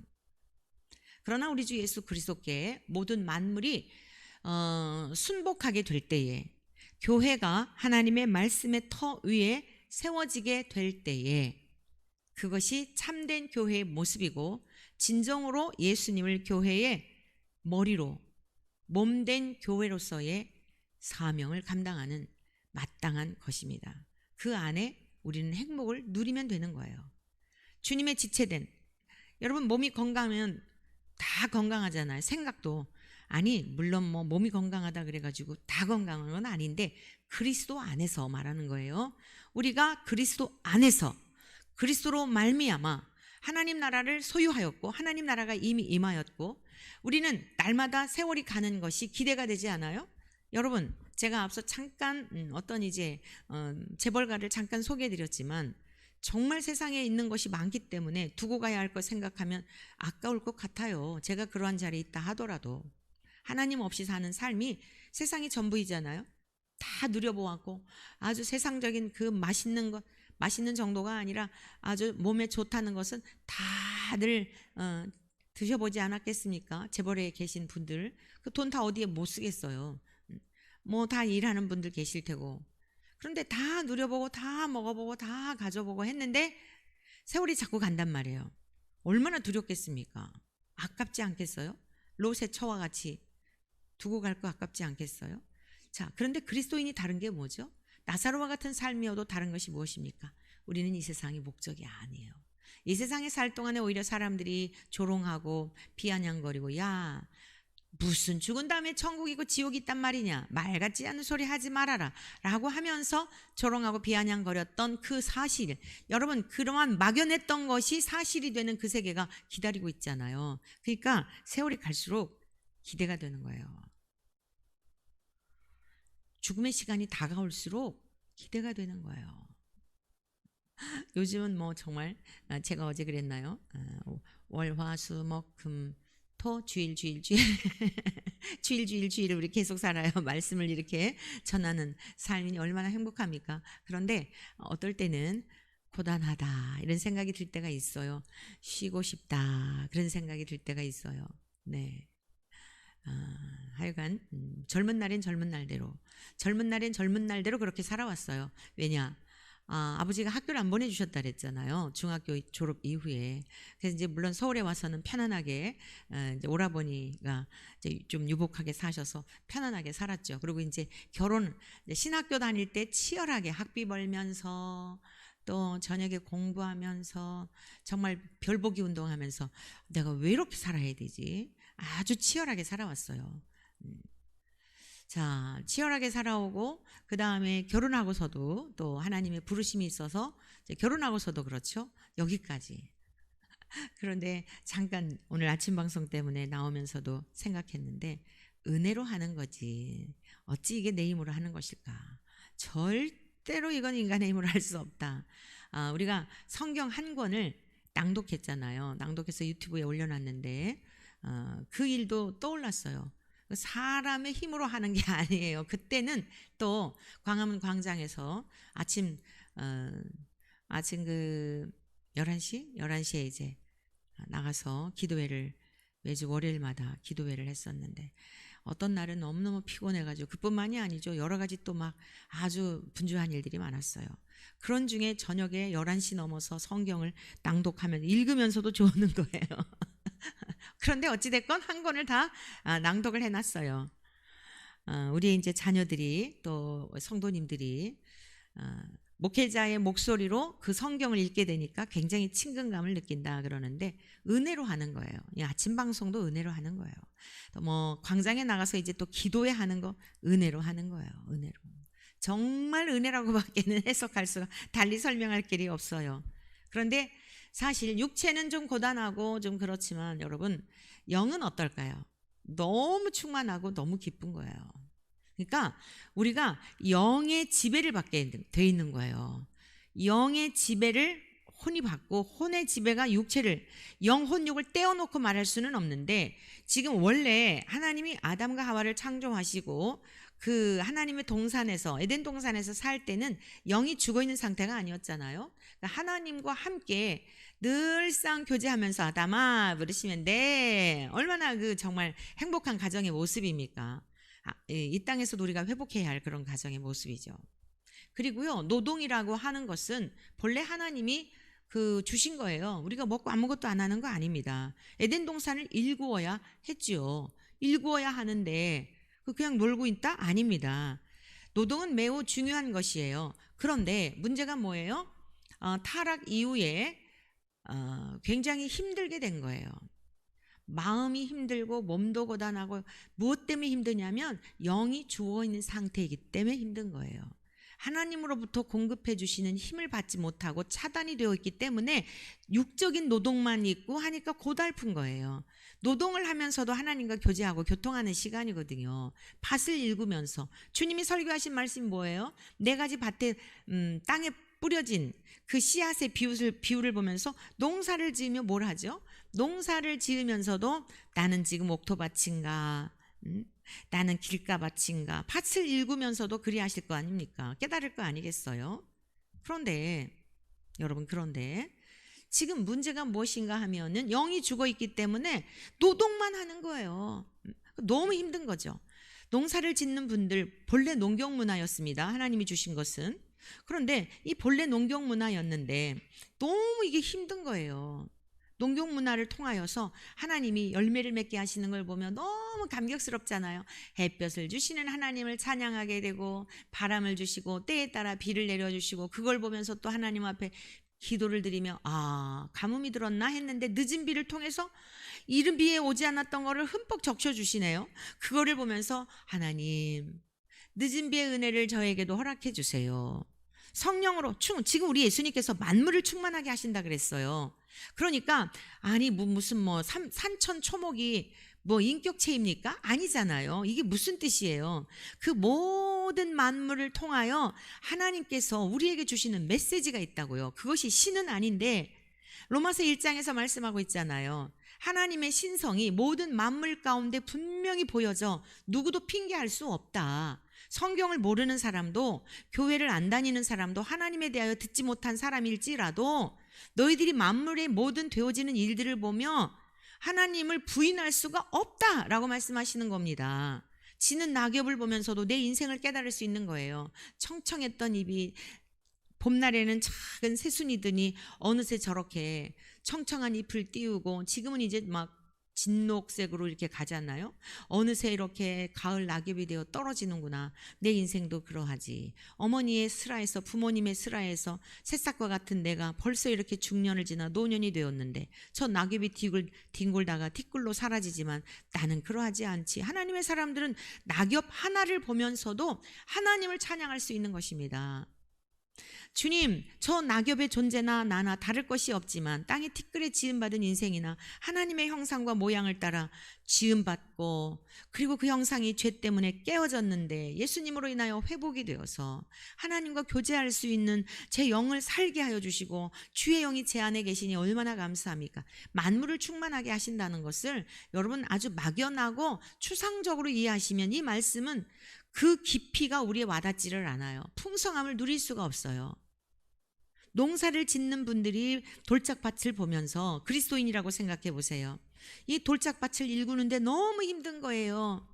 그러나 우리 주 예수 그리스도께 모든 만물이 순복하게 될 때에 교회가 하나님의 말씀의 터 위에 세워지게 될 때에 그것이 참된 교회의 모습이고 진정으로 예수님을 교회의 머리로 몸된 교회로서의 사명을 감당하는 마땅한 것입니다. 그 안에 우리는 행복을 누리면 되는 거예요. 주님의 지체된, 여러분 몸이 건강하면 다 건강하잖아요. 생각도. 아니 물론 뭐 몸이 건강하다 그래가지고 다 건강한 건 아닌데 그리스도 안에서 말하는 거예요. 우리가 그리스도 안에서 그리스도로 말미암아 하나님 나라를 소유하였고 하나님 나라가 이미 임하였고 우리는 날마다 세월이 가는 것이 기대가 되지 않아요? 여러분 제가 앞서 잠깐 어떤 이제 재벌가를 잠깐 소개해드렸지만 정말 세상에 있는 것이 많기 때문에 두고 가야 할 것 생각하면 아까울 것 같아요. 제가 그러한 자리에 있다 하더라도 하나님 없이 사는 삶이 세상이 전부이잖아요. 다 누려보았고 아주 세상적인 그 맛있는 것, 맛있는 정도가 아니라 아주 몸에 좋다는 것은 다들 드셔보지 않았겠습니까? 재벌에 계신 분들 그 돈 다 어디에 못 쓰겠어요. 뭐 다 일하는 분들 계실 테고. 그런데 다 누려보고 다 먹어보고 다 가져보고 했는데 세월이 자꾸 간단 말이에요. 얼마나 두렵겠습니까? 아깝지 않겠어요? 롯의 처와 같이 두고 갈 거 아깝지 않겠어요? 자, 그런데 그리스도인이 다른 게 뭐죠? 나사로와 같은 삶이어도 다른 것이 무엇입니까? 우리는 이 세상이 목적이 아니에요. 이 세상에 살 동안에 오히려 사람들이 조롱하고 비아냥거리고 야 무슨 죽은 다음에 천국이고 지옥이 있단 말이냐, 말 같지 않은 소리 하지 말아라 라고 하면서 조롱하고 비아냥거렸던 그 사실, 여러분 그러한 막연했던 것이 사실이 되는 그 세계가 기다리고 있잖아요. 그러니까 세월이 갈수록 기대가 되는 거예요. 죽음의 시간이 다가올수록 기대가 되는 거예요. 요즘은 뭐 정말 제가 어제 그랬나요? 월화수목금 토 주일 주일을 우리 계속 살아요. 말씀을 이렇게 전하는 삶이 얼마나 행복합니까? 그런데 어떨 때는 고단하다 이런 생각이 들 때가 있어요. 쉬고 싶다 그런 생각이 들 때가 있어요. 네. 하여간 젊은 날엔 젊은 날대로 그렇게 살아왔어요. 왜냐? 아버지가 학교를 안 보내주셨다 그랬잖아요. 중학교 졸업 이후에. 그래서 이제 물론 서울에 와서는 편안하게 이제 오라버니가 이제 좀 유복하게 사셔서 편안하게 살았죠. 그리고 이제 이제 신학교 다닐 때 치열하게 학비 벌면서 또 저녁에 공부하면서 정말 별보기 운동하면서 내가 왜 이렇게 살아야 되지? 아주 치열하게 살아왔어요. 자, 치열하게 살아오고 그 다음에 결혼하고서도 또 하나님의 부르심이 있어서 결혼하고서도 그렇죠. 여기까지. 그런데 잠깐 오늘 아침 방송 때문에 나오면서도 생각했는데 은혜로 하는 거지 어찌 이게 내 힘으로 하는 것일까? 절대로 이건 인간의 힘으로 할 수 없다. 우리가 성경 한 권을 낭독했잖아요. 낭독해서 유튜브에 올려놨는데 그 일도 떠올랐어요. 사람의 힘으로 하는 게 아니에요. 그때는 또 광화문 광장에서 아침 그 11시에 이제 나가서 기도회를 매주 월요일마다 기도회를 했었는데 어떤 날은 너무너무 피곤해가지고 그뿐만이 아니죠. 여러 가지 또 막 아주 분주한 일들이 많았어요. 그런 중에 저녁에 11시 넘어서 성경을 낭독하면 읽으면서도 좋는 거예요. 그런데 어찌됐건 한 권을 다 낭독을 해놨어요. 우리 이제 자녀들이 또 성도님들이 목회자의 목소리로 그 성경을 읽게 되니까 굉장히 친근감을 느낀다 그러는데 은혜로 하는 거예요. 이 아침 방송도 은혜로 하는 거예요. 또 뭐 광장에 나가서 이제 또 기도회 하는 거 은혜로 하는 거예요. 은혜로. 정말 은혜라고밖에는 해석할 수가 달리 설명할 길이 없어요. 그런데 사실 육체는 좀 고단하고 좀 그렇지만 여러분 영은 어떨까요? 너무 충만하고 너무 기쁜 거예요. 그러니까 우리가 영의 지배를 받게 돼 있는 거예요. 영의 지배를 혼이 받고 혼의 지배가 육체를 영혼육을 떼어놓고 말할 수는 없는데 지금 원래 하나님이 아담과 하와를 창조하시고 그 하나님의 동산에서 에덴 동산에서 살 때는 영이 죽어있는 상태가 아니었잖아요. 그러니까 하나님과 함께 늘상 교제하면서 아담아 부르시면 네 얼마나 그 정말 행복한 가정의 모습입니까? 이 땅에서도 우리가 회복해야 할 그런 가정의 모습이죠. 그리고요 노동이라고 하는 것은 본래 하나님이 그 주신 거예요. 우리가 먹고 아무것도 안 하는 거 아닙니다. 에덴 동산을 일구어야 했지요. 일구어야 하는데 그냥 놀고 있다? 아닙니다. 노동은 매우 중요한 것이에요. 그런데 문제가 뭐예요? 타락 이후에 굉장히 힘들게 된 거예요. 마음이 힘들고 몸도 고단하고 무엇 때문에 힘드냐면 영이 죽어있는 상태이기 때문에 힘든 거예요. 하나님으로부터 공급해 주시는 힘을 받지 못하고 차단이 되어 있기 때문에 육적인 노동만 있고 하니까 고달픈 거예요. 노동을 하면서도 하나님과 교제하고 교통하는 시간이거든요. 밭을 일구면서 주님이 설교하신 말씀이 뭐예요? 네 가지 밭에 땅에 뿌려진 그 씨앗의 비율을 보면서 농사를 지으며 뭘 하죠? 농사를 지으면서도 나는 지금 옥토밭인가, 나는 길가밭인가, 밭을 일구면서도 그리하실 거 아닙니까? 깨달을 거 아니겠어요? 그런데 여러분, 그런데 지금 문제가 무엇인가 하면은 영이 죽어 있기 때문에 노동만 하는 거예요. 너무 힘든 거죠. 농사를 짓는 분들, 본래 농경 문화였습니다. 하나님이 주신 것은. 그런데 이 본래 농경 문화였는데 너무 이게 힘든 거예요. 농경 문화를 통하여서 하나님이 열매를 맺게 하시는 걸 보면 너무 감격스럽잖아요. 햇볕을 주시는 하나님을 찬양하게 되고, 바람을 주시고 때에 따라 비를 내려주시고, 그걸 보면서 또 하나님 앞에 기도를 드리며 가뭄이 들었나 했는데 늦은 비를 통해서 이른 비에 오지 않았던 거를 흠뻑 적셔주시네요. 그거를 보면서 하나님, 늦은 비의 은혜를 저에게도 허락해 주세요. 성령으로 지금 우리 예수님께서 만물을 충만하게 하신다 그랬어요. 그러니까 아니 무슨 산천 초목이 인격체입니까? 아니잖아요. 이게 무슨 뜻이에요? 그 모든 만물을 통하여 하나님께서 우리에게 주시는 메시지가 있다고요. 그것이 신은 아닌데 로마서 1장에서 말씀하고 있잖아요. 하나님의 신성이 모든 만물 가운데 분명히 보여져 누구도 핑계할 수 없다. 성경을 모르는 사람도, 교회를 안 다니는 사람도, 하나님에 대하여 듣지 못한 사람일지라도 너희들이 만물의 모든 되어지는 일들을 보며 하나님을 부인할 수가 없다라고 말씀하시는 겁니다. 지는 낙엽을 보면서도 내 인생을 깨달을 수 있는 거예요. 청청했던 잎이 봄날에는 작은 새순이더니 어느새 저렇게 청청한 잎을 띄우고, 지금은 이제 막 진녹색으로 이렇게 가잖아요. 어느새 이렇게 가을 낙엽이 되어 떨어지는구나. 내 인생도 그러하지. 어머니의 슬하에서, 부모님의 슬하에서 새싹과 같은 내가 벌써 이렇게 중년을 지나 노년이 되었는데 저 낙엽이 뒹굴다가 티끌로 사라지지만 나는 그러하지 않지. 하나님의 사람들은 낙엽 하나를 보면서도 하나님을 찬양할 수 있는 것입니다. 주님, 저 낙엽의 존재나 나나 다를 것이 없지만 땅의 티끌에 지음받은 인생이나 하나님의 형상과 모양을 따라 지음받고, 그리고 그 형상이 죄 때문에 깨어졌는데 예수님으로 인하여 회복이 되어서 하나님과 교제할 수 있는 제 영을 살게 하여 주시고 주의 영이 제 안에 계시니 얼마나 감사합니까? 만물을 충만하게 하신다는 것을 여러분 아주 막연하고 추상적으로 이해하시면 이 말씀은 그 깊이가 우리에 와닿지를 않아요. 풍성함을 누릴 수가 없어요. 농사를 짓는 분들이 돌짝밭을 보면서 그리스도인이라고 생각해 보세요. 이 돌짝밭을 일구는데 너무 힘든 거예요.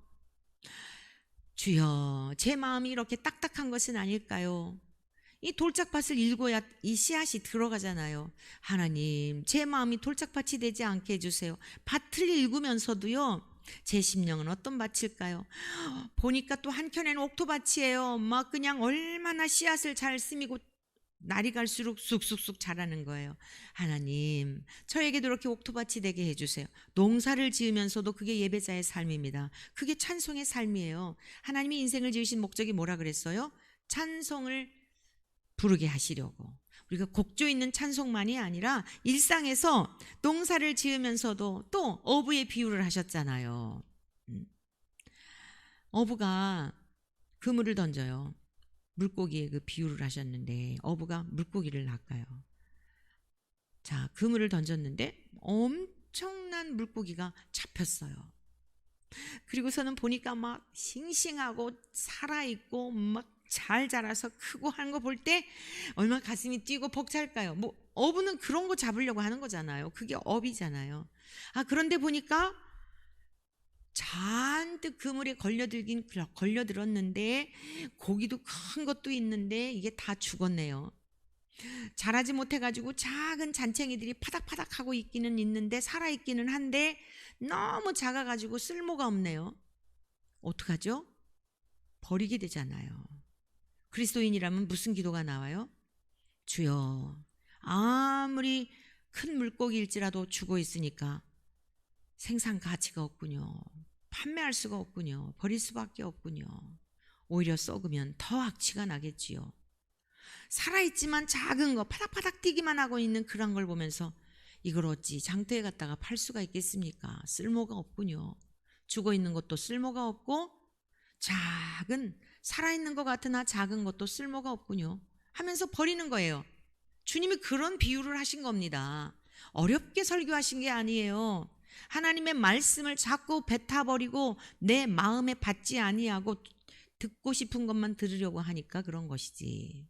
주여, 제 마음이 이렇게 딱딱한 것은 아닐까요? 이 돌짝밭을 일궈야 이 씨앗이 들어가잖아요. 하나님, 제 마음이 돌짝밭이 되지 않게 해주세요. 밭을 일구면서도요, 제 심령은 어떤 밭일까요? 보니까 또 한켠에는 옥토밭이에요. 막 그냥 얼마나 씨앗을 잘 스미고 날이 갈수록 쑥쑥쑥 자라는 거예요. 하나님, 저에게도 이렇게 옥토밭이 되게 해주세요. 농사를 지으면서도 그게 예배자의 삶입니다. 그게 찬송의 삶이에요. 하나님이 인생을 지으신 목적이 뭐라 그랬어요? 찬송을 부르게 하시려고. 우리가 곡조 있는 찬송만이 아니라 일상에서 농사를 지으면서도 또 어부의 비유를 하셨잖아요. 어부가 그물을 던져요. 물고기의 그 비유를 하셨는데 어부가 물고기를 낚아요. 자, 그물을 던졌는데 엄청난 물고기가 잡혔어요. 그리고서는 보니까 막 싱싱하고 살아있고 막 잘 자라서 크고 하는 거 볼 때 얼마나 가슴이 뛰고 벅찰까요? 어부는 그런 거 잡으려고 하는 거잖아요. 그게 업이잖아요. 그런데 보니까 잔뜩 그물에 걸려들었는데 고기도 큰 것도 있는데 이게 다 죽었네요. 자라지 못해가지고 작은 잔챙이들이 파닥파닥 하고 있기는 있는데 살아있기는 한데 너무 작아가지고 쓸모가 없네요. 어떡하죠? 버리게 되잖아요. 그리스도인이라면 무슨 기도가 나와요? 주여, 아무리 큰 물고기일지라도 죽어 있으니까 생산 가치가 없군요. 판매할 수가 없군요. 버릴 수밖에 없군요. 오히려 썩으면 더 악취가 나겠지요. 살아있지만 작은 거 파닥파닥 뛰기만 하고 있는 그런 걸 보면서 이걸 어찌 장터에 갔다가 팔 수가 있겠습니까? 쓸모가 없군요. 죽어 있는 것도 쓸모가 없고 살아있는 것 같으나 작은 것도 쓸모가 없군요. 하면서 버리는 거예요. 주님이 그런 비유를 하신 겁니다. 어렵게 설교하신 게 아니에요. 하나님의 말씀을 자꾸 뱉어버리고 내 마음에 받지 아니하고 듣고 싶은 것만 들으려고 하니까 그런 것이지.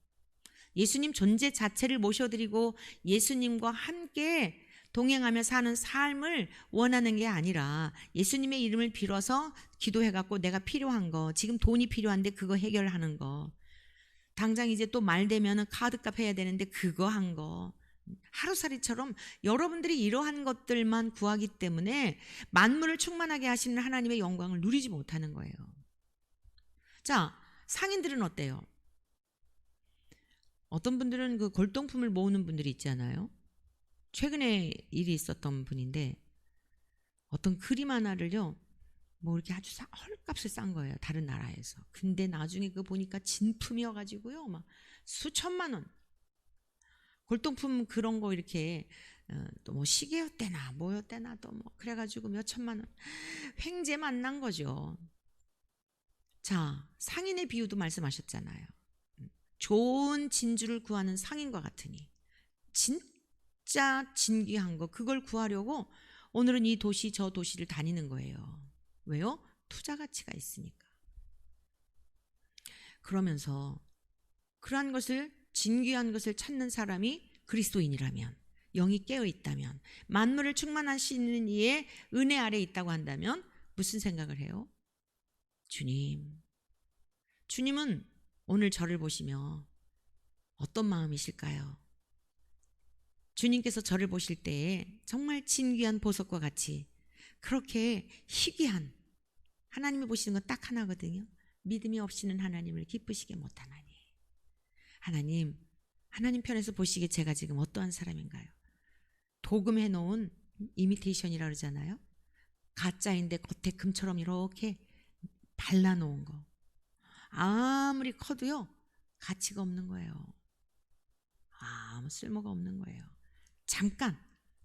예수님 존재 자체를 모셔드리고 예수님과 함께 동행하며 사는 삶을 원하는 게 아니라 예수님의 이름을 빌어서 기도해갖고 내가 필요한 거, 지금 돈이 필요한데 그거 해결하는 거, 당장 이제 또 말 되면은 카드값 해야 되는데 그거 한 거, 하루살이처럼 여러분들이 이러한 것들만 구하기 때문에 만물을 충만하게 하시는 하나님의 영광을 누리지 못하는 거예요. 자, 상인들은 어때요? 어떤 분들은 그 골동품을 모으는 분들이 있잖아요. 최근에 일이 있었던 분인데 어떤 그림 하나를요, 뭐 이렇게 아주 헐값을 싼 거예요, 다른 나라에서. 근데 나중에 그거 보니까 진품이어가지고요, 막 수천만 원. 골동품 그런 거 이렇게 또 뭐 시계였대나 뭐였대나 또 뭐 그래가지고 몇 천만 원 횡재 만난 거죠. 자, 상인의 비유도 말씀하셨잖아요. 좋은 진주를 구하는 상인과 같으니 진짜 진귀한 거 그걸 구하려고 오늘은 이 도시 저 도시를 다니는 거예요. 왜요? 투자 가치가 있으니까. 그러면서 그러한 것을, 진귀한 것을 찾는 사람이 그리스도인이라면, 영이 깨어 있다면, 만물을 충만하시는 이의 은혜 아래 있다고 한다면 무슨 생각을 해요? 주님은 오늘 저를 보시며 어떤 마음이실까요? 주님께서 저를 보실 때에 정말 진귀한 보석과 같이 그렇게 희귀한, 하나님이 보시는 건 딱 하나거든요. 믿음이 없이는 하나님을 기쁘시게 못하나니. 하나님 편에서 보시기에 제가 지금 어떠한 사람인가요? 도금해 놓은 이미테이션이라 그러잖아요. 가짜인데 겉에 금처럼 이렇게 발라놓은 거. 아무리 커도요, 가치가 없는 거예요. 아무 쓸모가 없는 거예요. 잠깐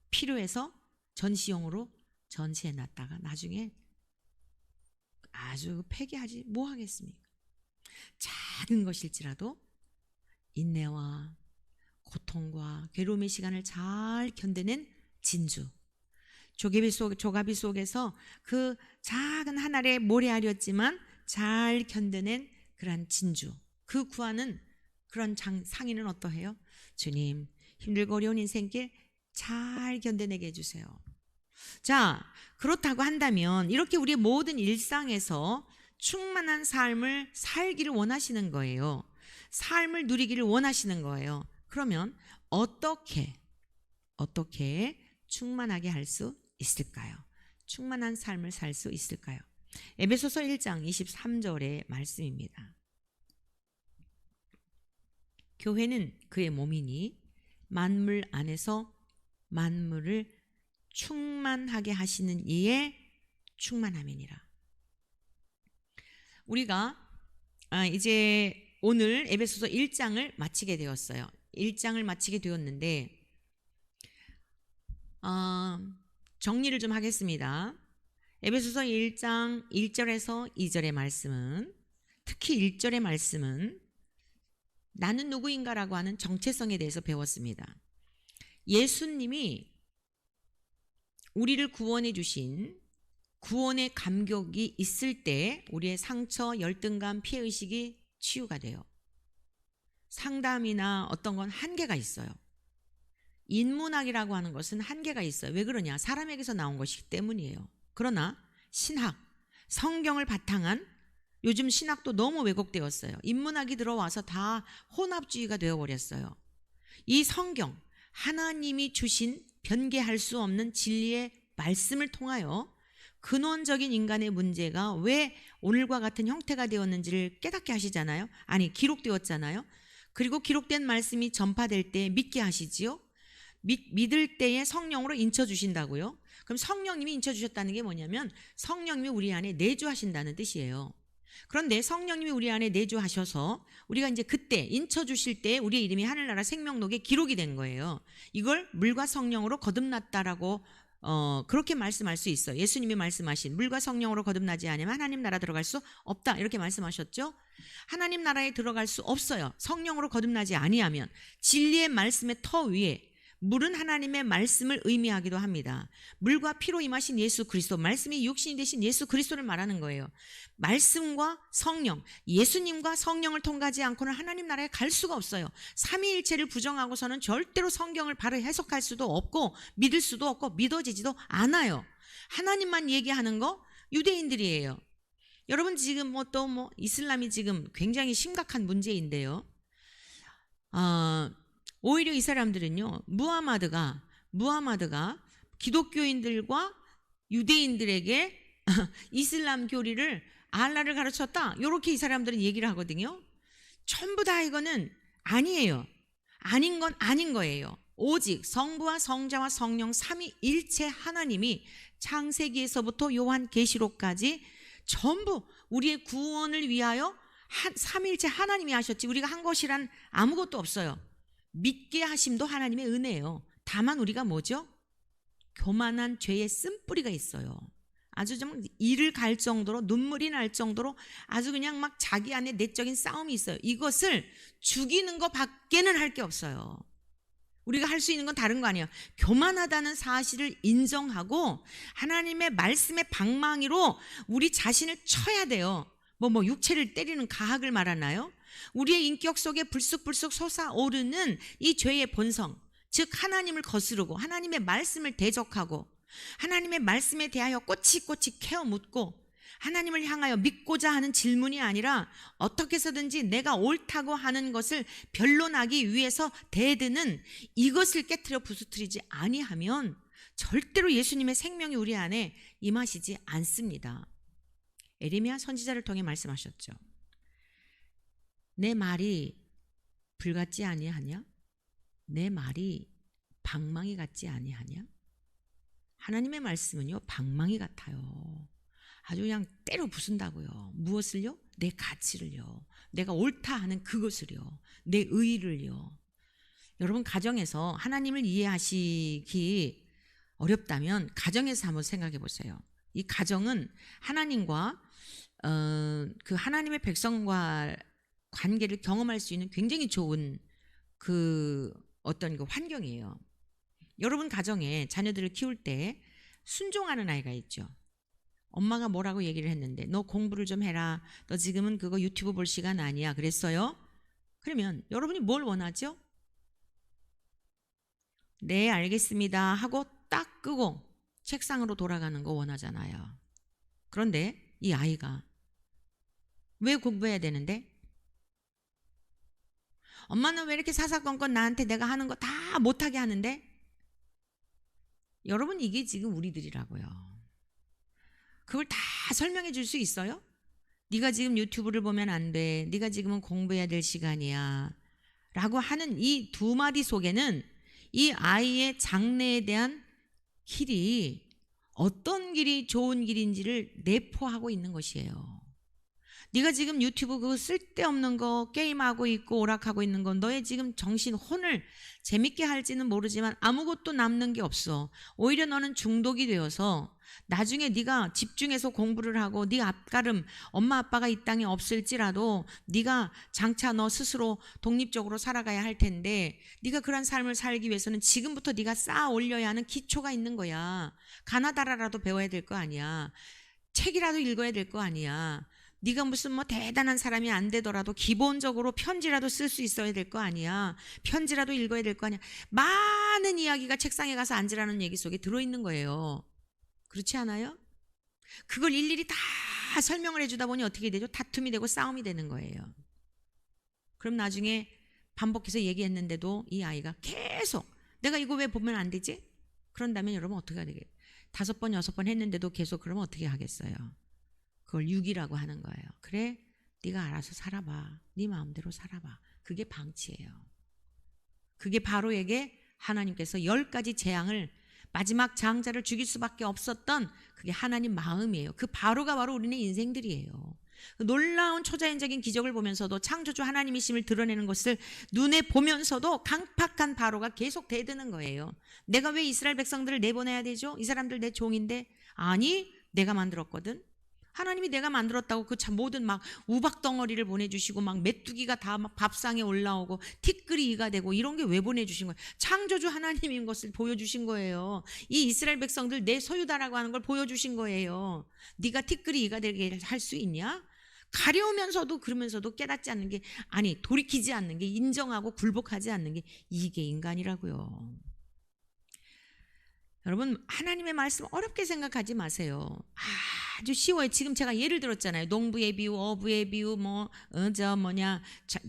필요해서 전시용으로 전시해 놨다가 나중에 아주 폐기하지 뭐 하겠습니까? 작은 것일지라도 인내와 고통과 괴로움의 시간을 잘 견뎌낸 진주, 조가비 속에서 그 작은 한 알의 모래알이었지만 잘 견뎌낸 그런 진주, 그 구하는 그런 상인은 어떠해요? 주님, 힘들고 어려운 인생길 잘 견뎌내게 해주세요. 자, 그렇다고 한다면 이렇게 우리의 모든 일상에서 충만한 삶을 살기를 원하시는 거예요. 삶을 누리기를 원하시는 거예요. 그러면 어떻게 충만하게 할 수 있을까요? 충만한 삶을 살 수 있을까요? 에베소서 1장 23절의 말씀입니다. 교회는 그의 몸이니 만물 안에서 만물을 충만하게 하시는 이의 충만함이니라. 우리가 이제 오늘 에베소서 1장을 마치게 되었어요. 1장을 마치게 되었는데 정리를 좀 하겠습니다. 에베소서 1장 1절에서 2절의 말씀은, 특히 1절의 말씀은 나는 누구인가라고 하는 정체성에 대해서 배웠습니다. 예수님이 우리를 구원해 주신 구원의 감격이 있을 때 우리의 상처, 열등감, 피해의식이 치유가 돼요. 상담이나 어떤 건 한계가 있어요. 인문학이라고 하는 것은 한계가 있어요. 왜 그러냐? 사람에게서 나온 것이기 때문이에요. 그러나 신학, 성경을 바탕한, 요즘 신학도 너무 왜곡되었어요. 인문학이 들어와서 다 혼합주의가 되어버렸어요. 이 성경, 하나님이 주신 변개할 수 없는 진리의 말씀을 통하여 근원적인 인간의 문제가 왜 오늘과 같은 형태가 되었는지를 깨닫게 하시잖아요. 아니, 기록되었잖아요. 그리고 기록된 말씀이 전파될 때 믿게 하시지요. 믿을 때에 성령으로 인쳐주신다고요. 그럼 성령님이 인쳐주셨다는 게 뭐냐면 성령님이 우리 안에 내주하신다는 뜻이에요. 그런데 성령님이 우리 안에 내주하셔서 우리가 이제 그때 인쳐주실 때 우리의 이름이 하늘나라 생명록에 기록이 된 거예요. 이걸 물과 성령으로 거듭났다라고 그렇게 말씀할 수 있어요. 예수님이 말씀하신 물과 성령으로 거듭나지 않으면 하나님 나라 들어갈 수 없다 이렇게 말씀하셨죠. 하나님 나라에 들어갈 수 없어요. 성령으로 거듭나지 아니하면. 진리의 말씀의 터 위에 물은 하나님의 말씀을 의미하기도 합니다. 물과 피로 임하신 예수 그리스도, 말씀이 육신이 되신 예수 그리스도를 말하는 거예요. 말씀과 성령, 예수님과 성령을 통과하지 않고는 하나님 나라에 갈 수가 없어요. 삼위일체를 부정하고서는 절대로 성경을 바로 해석할 수도 없고 믿을 수도 없고 믿어지지도 않아요. 하나님만 얘기하는 거 유대인들이에요. 여러분 지금 또 이슬람이 지금 굉장히 심각한 문제인데요. 오히려 이 사람들은요, 무하마드가 기독교인들과 유대인들에게 이슬람 교리를 알라를 가르쳤다 이렇게 이 사람들은 얘기를 하거든요. 전부 다 이거는 아니에요. 아닌 건 아닌 거예요. 오직 성부와 성자와 성령 삼위일체 하나님이 창세기에서부터 요한계시록까지 전부 우리의 구원을 위하여 삼위일체 하나님이 하셨지 우리가 한 것이란 아무것도 없어요. 믿게 하심도 하나님의 은혜예요. 다만 우리가 뭐죠? 교만한 죄의 쓴뿌리가 있어요. 아주 좀 이를 갈 정도로 눈물이 날 정도로 아주 그냥 막 자기 안에 내적인 싸움이 있어요. 이것을 죽이는 것 밖에는 할 게 없어요. 우리가 할 수 있는 건 다른 거 아니에요. 교만하다는 사실을 인정하고 하나님의 말씀의 방망이로 우리 자신을 쳐야 돼요. 육체를 때리는 가학을 말하나요? 우리의 인격 속에 불쑥불쑥 솟아오르는 이 죄의 본성, 즉 하나님을 거스르고 하나님의 말씀을 대적하고 하나님의 말씀에 대하여 꼬치꼬치 캐어 묻고 하나님을 향하여 믿고자 하는 질문이 아니라 어떻게 해서든지 내가 옳다고 하는 것을 변론하기 위해서 대드는 이것을 깨트려 부수트리지 아니하면 절대로 예수님의 생명이 우리 안에 임하시지 않습니다. 에레미야 선지자를 통해 말씀하셨죠. 내 말이 불 같지 아니하냐? 내 말이 방망이 같지 아니하냐? 하나님의 말씀은요 방망이 같아요. 아주 그냥 때려 부순다고요. 무엇을요? 내 가치를요. 내가 옳다 하는 그것을요. 내 의의를요. 여러분 가정에서 하나님을 이해하시기 어렵다면 가정에서 한번 생각해 보세요. 이 가정은 하나님과 그 하나님의 백성과 관계를 경험할 수 있는 굉장히 좋은 그 어떤 그 환경이에요. 여러분 가정에 자녀들을 키울 때 순종하는 아이가 있죠. 엄마가 뭐라고 얘기를 했는데 너 공부를 좀 해라. 너 지금은 그거 유튜브 볼 시간 아니야. 그랬어요? 그러면 여러분이 뭘 원하죠? 네, 알겠습니다 하고 딱 끄고 책상으로 돌아가는 거 원하잖아요. 그런데 이 아이가 왜 공부해야 되는데? 엄마는 왜 이렇게 사사건건 나한테 내가 하는 거 다 못하게 하는데? 여러분 이게 지금 우리들이라고요. 그걸 다 설명해 줄 수 있어요? 네가 지금 유튜브를 보면 안 돼. 네가 지금은 공부해야 될 시간이야. 라고 하는 이 두 마디 속에는 이 아이의 장래에 대한 길이 어떤 길이 좋은 길인지를 내포하고 있는 것이에요. 네가 지금 유튜브 그거 쓸데없는 거 게임하고 있고 오락하고 있는 건 너의 지금 정신 혼을 재밌게 할지는 모르지만 아무것도 남는 게 없어. 오히려 너는 중독이 되어서 나중에 네가 집중해서 공부를 하고 네 앞가름 엄마 아빠가 이 땅에 없을지라도 네가 장차 너 스스로 독립적으로 살아가야 할 텐데 네가 그런 삶을 살기 위해서는 지금부터 네가 쌓아 올려야 하는 기초가 있는 거야. 가나다라라도 배워야 될 거 아니야. 책이라도 읽어야 될 거 아니야. 네가 무슨 대단한 사람이 안 되더라도 기본적으로 편지라도 쓸 수 있어야 될 거 아니야. 편지라도 읽어야 될 거 아니야. 많은 이야기가 책상에 가서 앉으라는 얘기 속에 들어있는 거예요. 그렇지 않아요? 그걸 일일이 다 설명을 해주다 보니 어떻게 되죠? 다툼이 되고 싸움이 되는 거예요. 그럼 나중에 반복해서 얘기했는데도 이 아이가 계속 내가 이거 왜 보면 안 되지? 그런다면 여러분 어떻게 해야 되겠어요? 5번, 6번 했는데도 계속 그러면 어떻게 하겠어요? 그걸 유기라고 하는 거예요. 그래, 네가 알아서 살아봐. 네 마음대로 살아봐. 그게 방치예요. 그게 바로에게 하나님께서 10가지 재앙을 마지막 장자를 죽일 수밖에 없었던 그게 하나님 마음이에요. 그 바로가 바로 우리네 인생들이에요. 그 놀라운 초자연적인 기적을 보면서도 창조주 하나님이심을 드러내는 것을 눈에 보면서도 강팍한 바로가 계속 대드는 거예요. 내가 왜 이스라엘 백성들을 내보내야 되죠? 이 사람들 내 종인데. 아니, 내가 만들었거든. 하나님이 내가 만들었다고 그 모든 막 우박 덩어리를 보내주시고 막 메뚜기가 다 막 밥상에 올라오고 티끌이 이가 되고 이런 게 왜 보내주신 거예요? 창조주 하나님인 것을 보여주신 거예요. 이 이스라엘 백성들 내 소유다라고 하는 걸 보여주신 거예요. 네가 티끌이 이가 되게 할 수 있냐? 가려우면서도 그러면서도 깨닫지 않는 게, 아니 돌이키지 않는 게, 인정하고 굴복하지 않는 게, 이게 인간이라고요. 여러분, 하나님의 말씀 어렵게 생각하지 마세요. 아주 쉬워요. 지금 제가 예를 들었잖아요. 농부의 비유, 어부의 비유,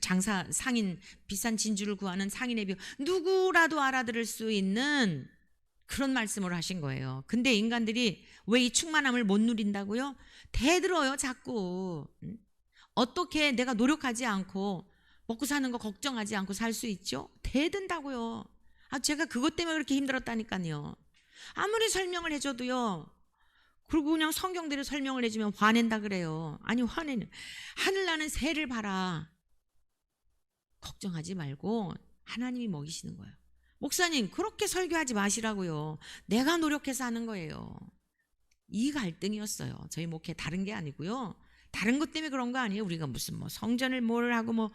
장사 상인, 비싼 진주를 구하는 상인의 비유, 누구라도 알아들을 수 있는 그런 말씀을 하신 거예요. 근데 인간들이 왜 이 충만함을 못 누린다고요? 대들어요, 자꾸. 어떻게 내가 노력하지 않고 먹고 사는 거 걱정하지 않고 살 수 있죠? 대든다고요. 제가 그것 때문에 그렇게 힘들었다니까요. 아무리 설명을 해줘도요, 그리고 그냥 성경대로 설명을 해주면 화낸다 그래요. 아니, 화내는, 하늘나는 새를 봐라. 걱정하지 말고 하나님이 먹이시는 거예요. 목사님, 그렇게 설교하지 마시라고요. 내가 노력해서 하는 거예요. 이 갈등이었어요. 저희 목회 다른 게 아니고요. 다른 것 때문에 그런 거 아니에요. 우리가 무슨 성전을 뭘 하고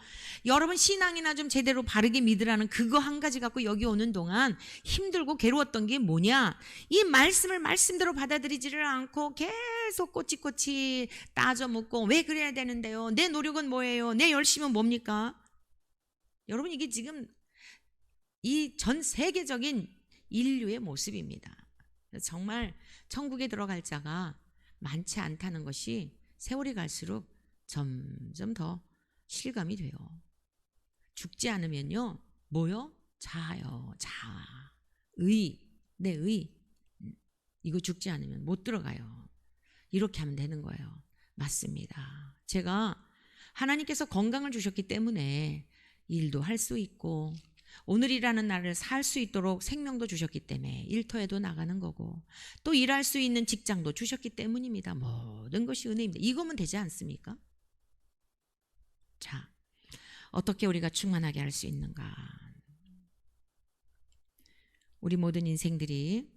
여러분 신앙이나 좀 제대로 바르게 믿으라는 그거 한 가지 갖고 여기 오는 동안 힘들고 괴로웠던 게 뭐냐? 이 말씀을 말씀대로 받아들이지를 않고 계속 꼬치꼬치 따져 묻고, 왜 그래야 되는데요? 내 노력은 뭐예요? 내 열심은 뭡니까? 여러분, 이게 지금 이 전 세계적인 인류의 모습입니다. 정말 천국에 들어갈 자가 많지 않다는 것이 세월이 갈수록 점점 더 실감이 돼요. 죽지 않으면요, 뭐요? 자아요. 자아. 내 의. 이거 죽지 않으면 못 들어가요. 이렇게 하면 되는 거예요. 맞습니다. 제가 하나님께서 건강을 주셨기 때문에 일도 할 수 있고, 오늘이라는 날을 살 수 있도록 생명도 주셨기 때문에 일터에도 나가는 거고, 또 일할 수 있는 직장도 주셨기 때문입니다. 모든 것이 은혜입니다. 이거면 되지 않습니까? 자, 어떻게 우리가 충만하게 할 수 있는가? 우리 모든 인생들이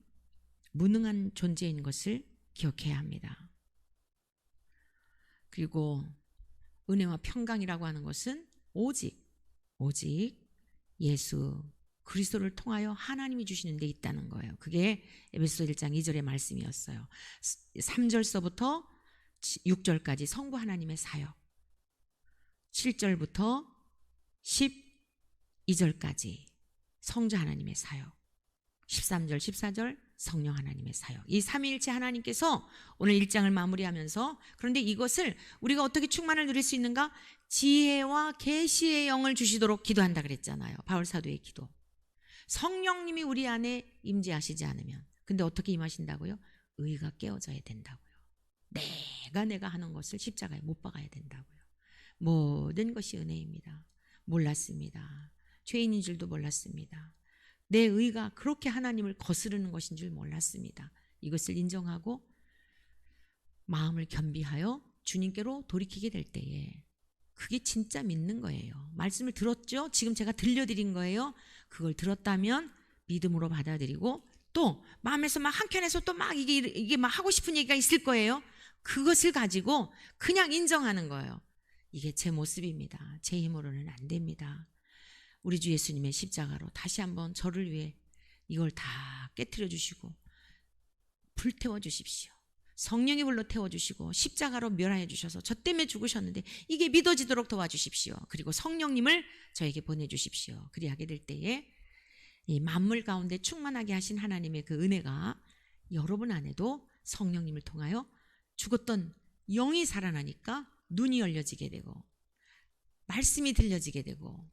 무능한 존재인 것을 기억해야 합니다. 그리고 은혜와 평강이라고 하는 것은 오직 예수 그리스도를 통하여 하나님이 주시는 데 있다는 거예요. 그게 에베소 1장 2절의 말씀이었어요. 3절서부터 6절까지 성부 하나님의 사역, 7절부터 12절까지 성자 하나님의 사역, 13절 14절 성령 하나님의 사역. 이 삼위일체 하나님께서 오늘 1장을 마무리하면서, 그런데 이것을 우리가 어떻게 충만을 누릴 수 있는가? 지혜와 계시의 영을 주시도록 기도한다 그랬잖아요. 바울 사도의 기도. 성령님이 우리 안에 임재하시지 않으면, 근데 어떻게 임하신다고요? 의가 깨어져야 된다고요. 내가 하는 것을 십자가에 못 박아야 된다고요. 모든 것이 은혜입니다. 몰랐습니다. 죄인인 줄도 몰랐습니다. 내 의가 그렇게 하나님을 거스르는 것인 줄 몰랐습니다. 이것을 인정하고 마음을 겸비하여 주님께로 돌이키게 될 때에, 그게 진짜 믿는 거예요. 말씀을 들었죠? 지금 제가 들려드린 거예요. 그걸 들었다면 믿음으로 받아들이고, 또 마음에서 막 한켠에서 또 막 이게 막 하고 싶은 얘기가 있을 거예요. 그것을 가지고 그냥 인정하는 거예요. 이게 제 모습입니다. 제 힘으로는 안 됩니다. 우리 주 예수님의 십자가로 다시 한번 저를 위해 이걸 다 깨트려 주시고 불태워 주십시오. 성령이 불러 태워주시고 십자가로 멸하여 주셔서 저 때문에 죽으셨는데 이게 믿어지도록 도와주십시오. 그리고 성령님을 저에게 보내주십시오. 그리하게 될 때에 이 만물 가운데 충만하게 하신 하나님의 그 은혜가 여러분 안에도 성령님을 통하여 죽었던 영이 살아나니까 눈이 열려지게 되고, 말씀이 들려지게 되고,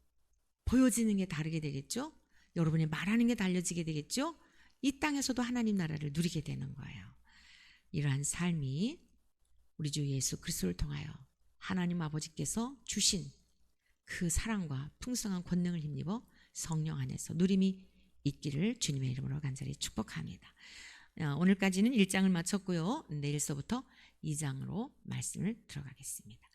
보여지는 게 다르게 되겠죠? 여러분이 말하는 게 달라지게 되겠죠? 이 땅에서도 하나님 나라를 누리게 되는 거예요. 이러한 삶이 우리 주 예수 그리스도를 통하여 하나님 아버지께서 주신 그 사랑과 풍성한 권능을 힘입어 성령 안에서 누림이 있기를 주님의 이름으로 간절히 축복합니다. 오늘까지는 1장을 마쳤고요. 내일서부터 2장으로 말씀을 들어가겠습니다.